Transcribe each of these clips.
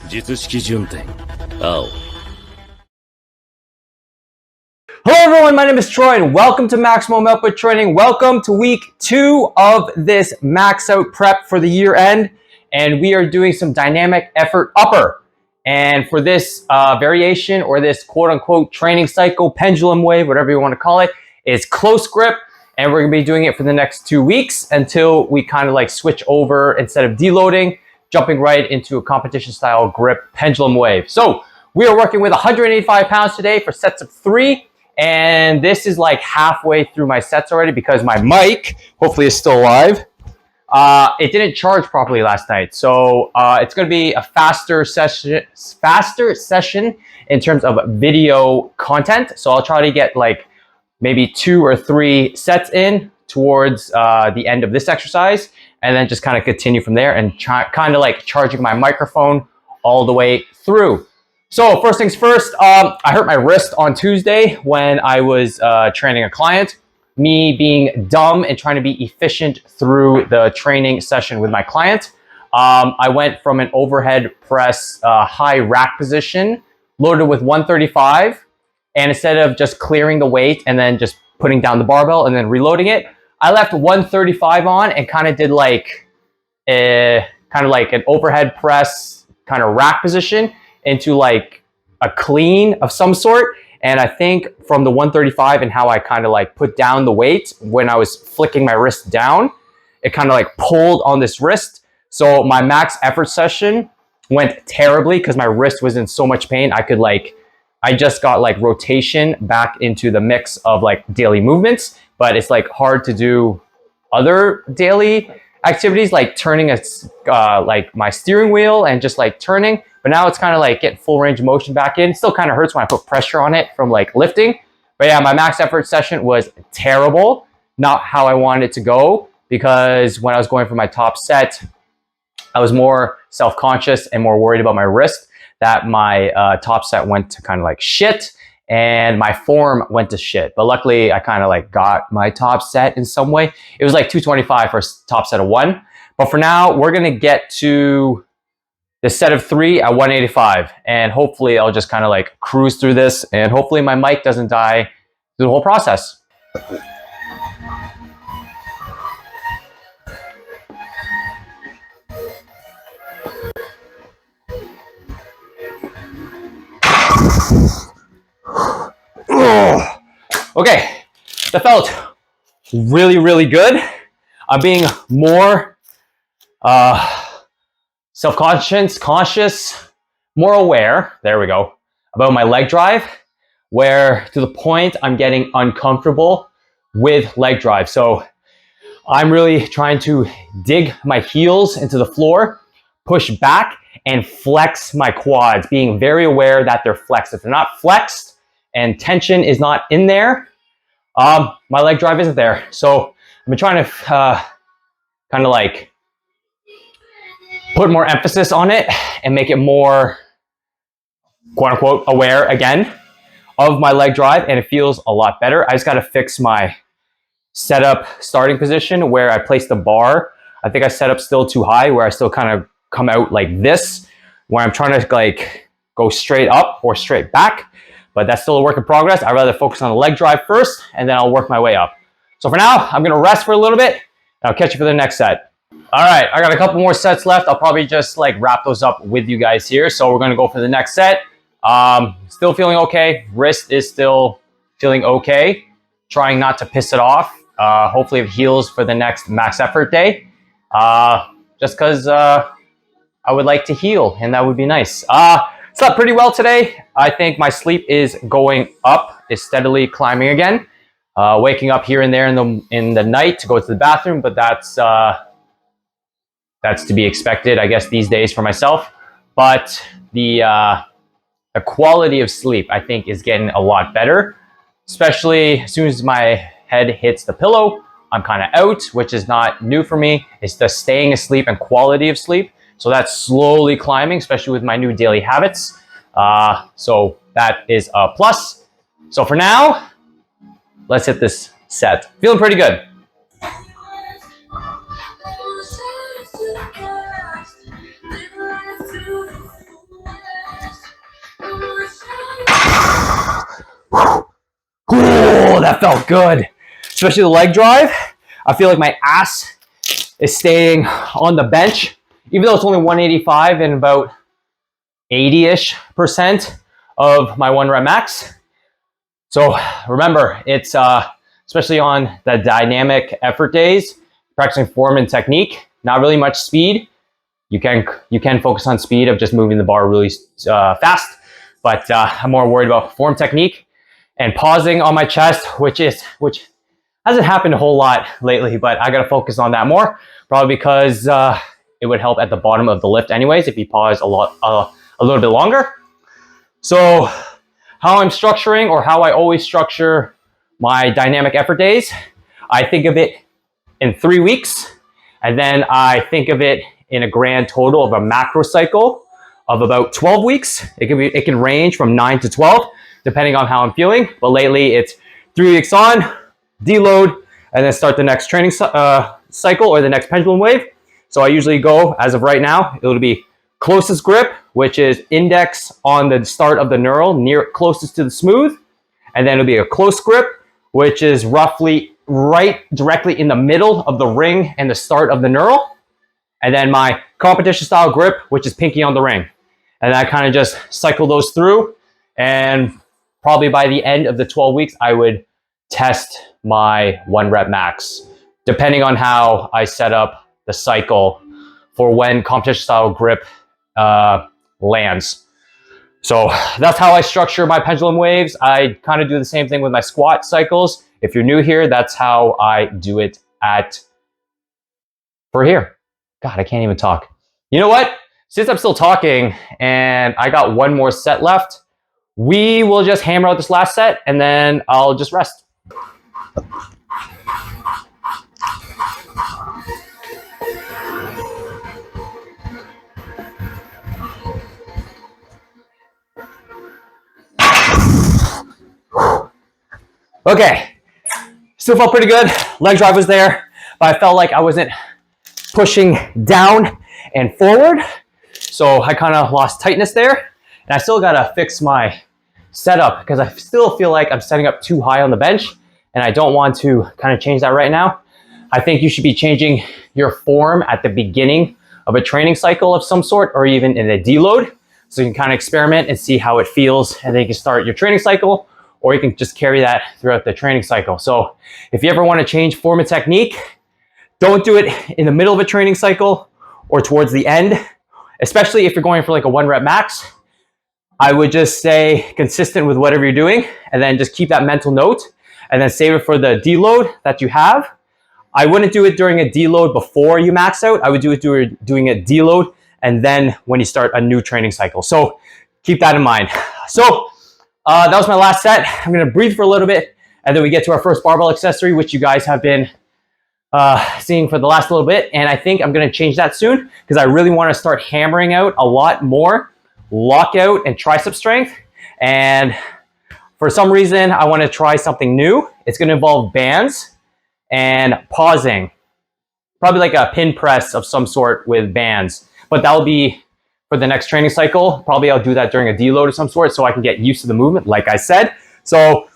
術式順天青 Hello everyone, my name is Troy and welcome to Maximum Output Training. Welcome to week 2 of this max out prep for the year end. And we are doing some dynamic effort upper. And for this variation or this quote unquote training cycle, pendulum wave, whatever you want to call it, is close grip. And we're gonna be doing it for the next 2 weeks until we kind of like switch over, instead of deloading, jumping right into a competition style grip pendulum wave. So we are working with 185 pounds today for sets of 3. And this is like halfway through my sets already because my mic, hopefully, is still alive. It didn't charge properly last night. So it's going to be a faster session in terms of video content. So I'll try to get like maybe 2 or 3 sets in towards the end of this exercise, and then just kind of continue from there and kind of like charging my microphone all the way through. So first things first, I hurt my wrist on Tuesday when I was training a client. Me being dumb and trying to be efficient through the training session with my client, I went from an overhead press high rack position, loaded with 135, and instead of just clearing the weight and then just putting down the barbell and then reloading it, I left 135 on and kind of did like an overhead press kind of rack position into like a clean of some sort. And I think from the 135 and how I kind of like put down the weight when I was flicking my wrist down, it kind of like pulled on this wrist. So my max effort session went terribly because my wrist was in so much pain. I just got like rotation back into the mix of like daily movements, but it's like hard to do other daily activities like turning like my steering wheel and just like turning. But now it's kind of like getting full range of motion back in. It still kind of hurts when I put pressure on it from like lifting. But yeah, my max effort session was terrible. Not how I wanted it to go, because when I was going for my top set, I was more self-conscious and more worried about my wrist, that my top set went to kind of like shit and my form went to shit. But luckily I kind of like got my top set in some way. It was like 225 for a top set of 1. But for now, we're gonna get to the set of 3 at 185. And hopefully I'll just kind of like cruise through this, and hopefully my mic doesn't die through the whole process. Okay, that felt really, really good. I'm being more conscious, more aware, there we go, about my leg drive, where to the point I'm getting uncomfortable with leg drive. So I'm really trying to dig my heels into the floor, push back, and flex my quads, being very aware that they're flexed. If they're not flexed and tension is not in there, my leg drive isn't there. So I've been trying to kind of like put more emphasis on it and make it more quote unquote aware again of my leg drive, and it feels a lot better. I just got to fix my setup starting position where I place the bar. I think I set up still too high, where I still kind of come out like this, where I'm trying to like go straight up or straight back, but that's still a work in progress. I'd rather focus on the leg drive first, and then I'll work my way up. So for now, I'm gonna rest for a little bit, and I'll catch you for the next set. All right, I got a couple more sets left. I'll probably just like wrap those up with you guys here. So we're gonna go for the next set. Still feeling okay. Wrist is still feeling okay. Trying not to piss it off. Hopefully it heals for the next max effort day. Just because I would like to heal, and that would be nice. Slept pretty well today. I think my sleep is going up, is steadily climbing again. Waking up here and there in the night to go to the bathroom, but that's to be expected, I guess, these days for myself. But the quality of sleep, I think, is getting a lot better, especially as soon as my head hits the pillow. I'm kind of out, which is not new for me. It's the staying asleep and quality of sleep. So that's slowly climbing, especially with my new daily habits. So that is a plus. So for now, let's hit this set. Feeling pretty good. that felt good. Especially the leg drive. I feel like my ass is staying on the bench, even though it's only 185 and about 80-ish% of my 1 rep max. So remember, it's especially on the dynamic effort days, practicing form and technique, not really much speed. You can focus on speed of just moving the bar really fast, but I'm more worried about form technique and pausing on my chest, which hasn't happened a whole lot lately, but I gotta focus on that more, probably because it would help at the bottom of the lift anyways if you pause a little bit longer. So how I'm structuring, or how I always structure my dynamic effort days, I think of it in 3 weeks, and then I think of it in a grand total of a macro cycle of about 12 weeks. It can range from 9 to 12, depending on how I'm feeling. But lately it's 3 weeks on, deload, and then start the next training cycle or the next pendulum wave. So I usually go, as of right now, it'll be closest grip, which is index on the start of the knurl, closest to the smooth. And then it'll be a close grip, which is roughly right directly in the middle of the ring and the start of the knurl. And then my competition style grip, which is pinky on the ring. And I kind of just cycle those through. And probably by the end of the 12 weeks, I would test my 1 rep max, depending on how I set up the cycle for when competition style grip lands. So that's how I structure my pendulum waves. I kind of do the same thing with my squat cycles. If you're new here, that's how I do it for here. God, I can't even talk. You know what? Since I'm still talking and I got 1 more set left, we will just hammer out this last set and then I'll just rest. Okay, still felt pretty good. Leg drive was there, but I felt like I wasn't pushing down and forward. So I kind of lost tightness there. And I still gotta fix my setup because I still feel like I'm setting up too high on the bench and I don't want to kind of change that right now. I think you should be changing your form at the beginning of a training cycle of some sort, or even in a deload. So you can kind of experiment and see how it feels, and then you can start your training cycle, or you can just carry that throughout the training cycle. So if you ever want to change form and technique, don't do it in the middle of a training cycle or towards the end, especially if you're going for like a 1 rep max. I would just stay consistent with whatever you're doing and then just keep that mental note and then save it for the deload that you have. I wouldn't do it during a deload before you max out. I would do it doing a deload and then when you start a new training cycle. So keep that in mind. So that was my last set. I'm gonna breathe for a little bit and then we get to our first barbell accessory, which you guys have been seeing for the last little bit. And I think I'm gonna change that soon because I really wanna start hammering out a lot more lockout and tricep strength. And for some reason, I wanna try something new. It's gonna involve bands and pausing. Probably like a pin press of some sort with bands, but that'll be for the next training cycle. Probably I'll do that during a deload of some sort so I can get used to the movement, like I said. So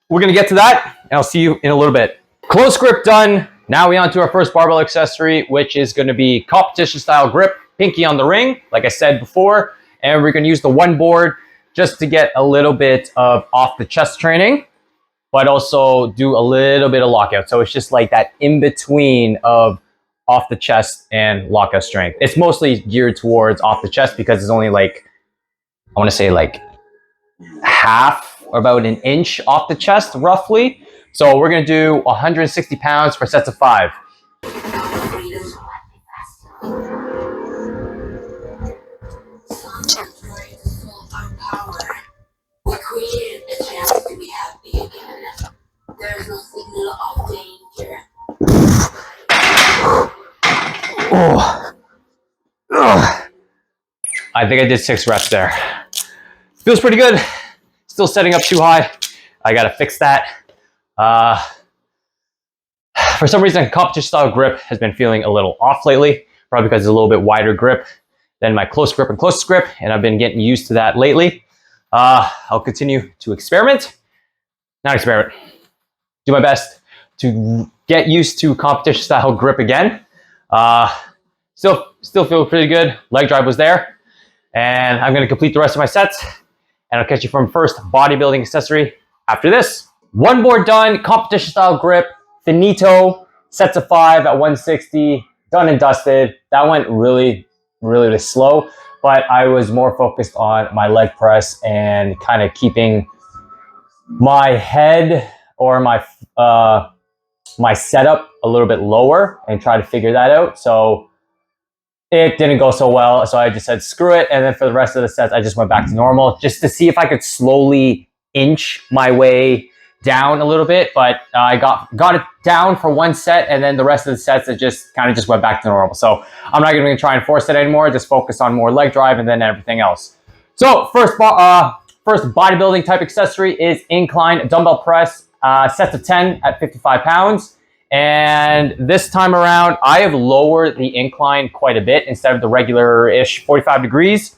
we're gonna get to that and I'll see you in a little bit. Close grip done. Now we on to our first barbell accessory, which is gonna be competition style grip, pinky on the ring, like I said before. And we're gonna use the 1 board just to get a little bit of off the chest training, but also do a little bit of lockout. So it's just like that in between of off the chest and lockout strength. It's mostly geared towards off the chest because it's only like, I wanna say like half or about an inch off the chest roughly. So we're gonna do 160 pounds for sets of 5. There's no signal of danger. Oh. Ugh. I think I did 6 reps there. Feels pretty good. Still setting up too high. I gotta fix that. For some reason, competition style grip has been feeling a little off lately, probably because it's a little bit wider grip than my close grip and closest grip, and I've been getting used to that lately. I'll continue to experiment. Not experiment. do my best to get used to competition style grip again. Still feel pretty good. Leg drive was there. And I'm gonna complete the rest of my sets. And I'll catch you from first bodybuilding accessory after this. One more done, competition style grip, finito, sets of 5 at 160, done and dusted. That went really slow, but I was more focused on my leg press and kind of keeping my head or my my setup a little bit lower and try to figure that out. So it didn't go so well, so I just said screw it, and then for the rest of the sets I just went back to normal just to see if I could slowly inch my way down a little bit. But I got it down for one set, and then the rest of the sets it just kind of just went back to normal. So I'm not going to try and force it anymore, just focus on more leg drive and then everything else. So first bodybuilding type accessory is incline dumbbell press, sets of 10 at 55 pounds. And this time around, I have lowered the incline quite a bit instead of the regular-ish 45 degrees.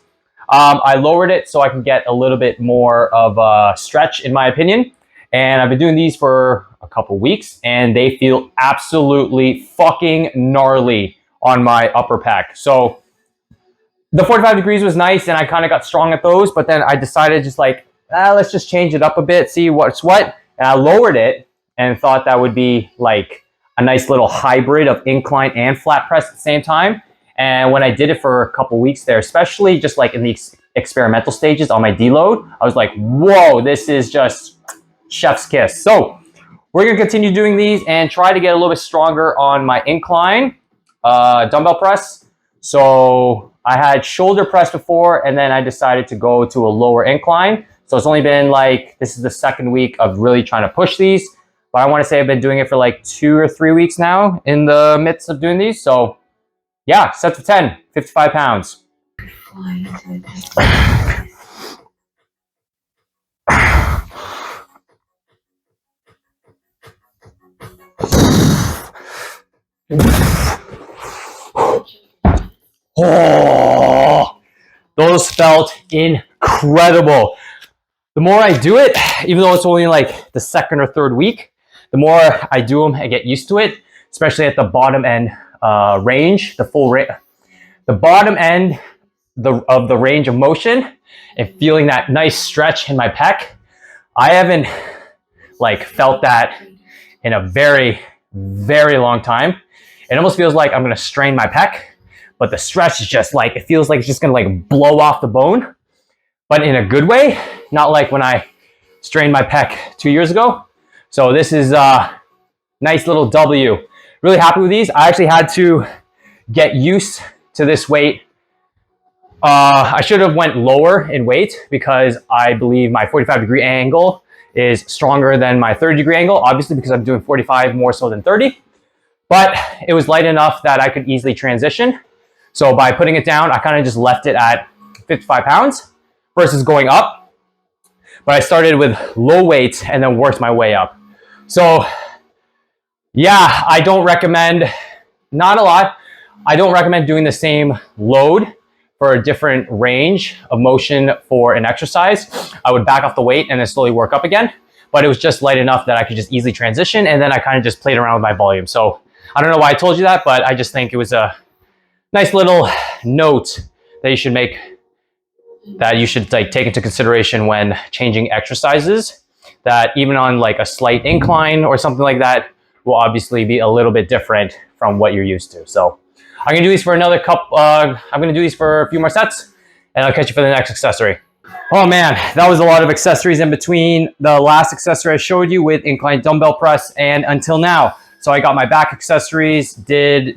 I lowered it so I can get a little bit more of a stretch, in my opinion. And I've been doing these for a couple weeks, and they feel absolutely fucking gnarly on my upper pec. So the 45 degrees was nice, and I kind of got strong at those, but then I decided just like, let's just change it up a bit, see what's what. And I lowered it and thought that would be like a nice little hybrid of incline and flat press at the same time. And when I did it for a couple weeks there, especially just like in the experimental stages on my deload, I was like, whoa, this is just chef's kiss. So we're gonna continue doing these and try to get a little bit stronger on my incline dumbbell press. So I had shoulder press before, and then I decided to go to a lower incline. So it's only been like, this is the second week of really trying to push these. But I want to say I've been doing it for like 2 or 3 weeks now in the midst of doing these. So yeah, sets of 10, 55 pounds. Oh, those felt incredible. The more I do it, even though it's only like the second or third week, the more I do them, I get used to it, especially at the bottom end range, the bottom end of the range of motion, and feeling that nice stretch in my pec. I haven't like felt that in a very long time. It almost feels like I'm gonna strain my pec, but the stretch is just like, it feels like it's just gonna like blow off the bone, but in a good way, not like when I strained my pec 2 years ago. So this is a nice little W. Really happy with these. I actually had to get used to this weight. I should have went lower in weight because I believe my 45 degree angle is stronger than my 30 degree angle, obviously because I'm doing 45 more so than 30. But it was light enough that I could easily transition. So by putting it down, I kind of just left it at 55 pounds versus going up. But I started with low weights and then worked my way up. So yeah, I don't recommend, not a lot, I don't recommend doing the same load for a different range of motion for an exercise. I would back off the weight and then slowly work up again. But it was just light enough that I could just easily transition, and then I kind of just played around with my volume. So I don't know why I told you that, but I just think it was a nice little note that you should make, that you should like take into consideration when changing exercises, that even on like a slight incline or something like that will obviously be a little bit different from what you're used to. So I'm gonna do these for another I'm gonna do these for a few more sets, and I'll catch you for the next accessory. Oh man, that was a lot of accessories in between the last accessory I showed you with incline dumbbell press and until now. So I got my back accessories,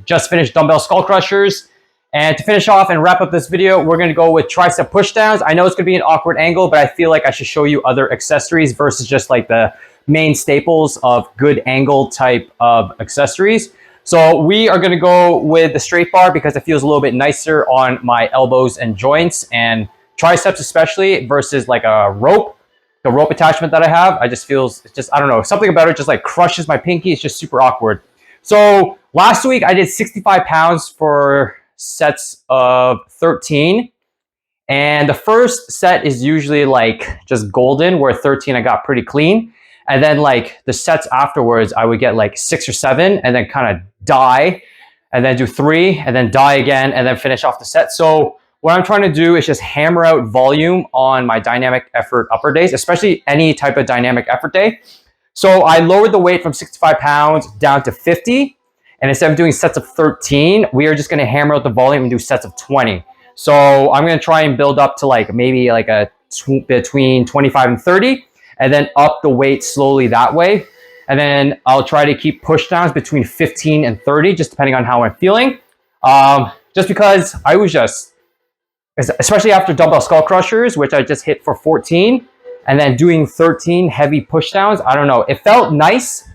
just finished dumbbell skull crushers. And to finish off and wrap up this video, we're gonna go with tricep pushdowns. I know it's gonna be an awkward angle, but I feel like I should show you other accessories versus just like the main staples of good angle type of accessories. So we are gonna go with the straight bar because it feels a little bit nicer on my elbows and joints and triceps especially, versus like a rope. The rope attachment that I have, I just feels, it's just, I don't know, something about it just like crushes my pinky. It's just super awkward. So last week I did 65 pounds for sets of 13. And the first set is usually like just golden, where 13 I got pretty clean. And then like the sets afterwards, I would get like 6 or 7 and then kind of die and then do 3 and then die again and then finish off the set. So what I'm trying to do is just hammer out volume on my dynamic effort upper days, especially any type of dynamic effort day. So I lowered the weight from 65 pounds down to 50. And instead of doing sets of 13, we are just going to hammer out the volume and do sets of 20. So I'm going to try and build up to like maybe like a between 25 and 30 and then up the weight slowly that way. And then I'll try to keep push downs between 15 and 30, just depending on how I'm feeling. Just because I was just, especially after dumbbell skull crushers, which I just hit for 14, and then doing 13 heavy push downs, I don't know. It felt nice,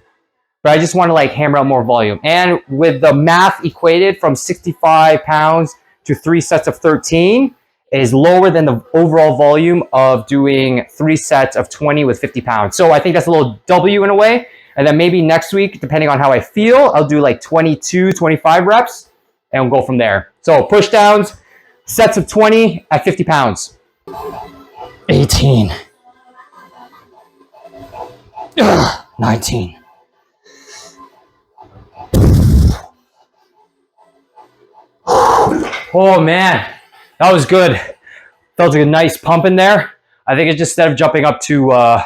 but I just want to like hammer out more volume. And with the math equated from 65 pounds to 3 sets of 13 is lower than the overall volume of doing 3 sets of 20 with 50 pounds. So I think that's a little W in a way. And then maybe next week, depending on how I feel, I'll do like 22, 25 reps and we'll go from there. So push downs, sets of 20 at 50 pounds. 18. 19. Oh man, that was good. Felt like a nice pump in there. I think it's just instead of jumping up to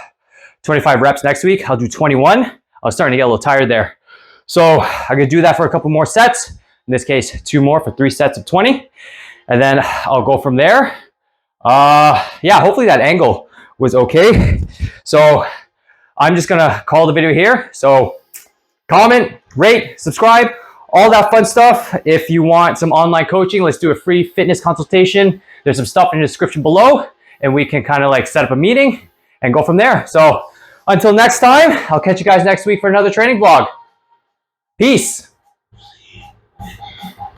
25 reps next week, I'll do 21. I was starting to get a little tired there. So I'm gonna do that for a couple more sets. In this case, 2 more for 3 sets of 20. And then I'll go from there. Yeah, hopefully that angle was okay. So I'm just gonna call the video here. So comment, rate, subscribe, all that fun stuff. If you want some online coaching, let's do a free fitness consultation. There's some stuff in the description below and we can kind of like set up a meeting and go from there. So until next time, I'll catch you guys next week for another training vlog. Peace.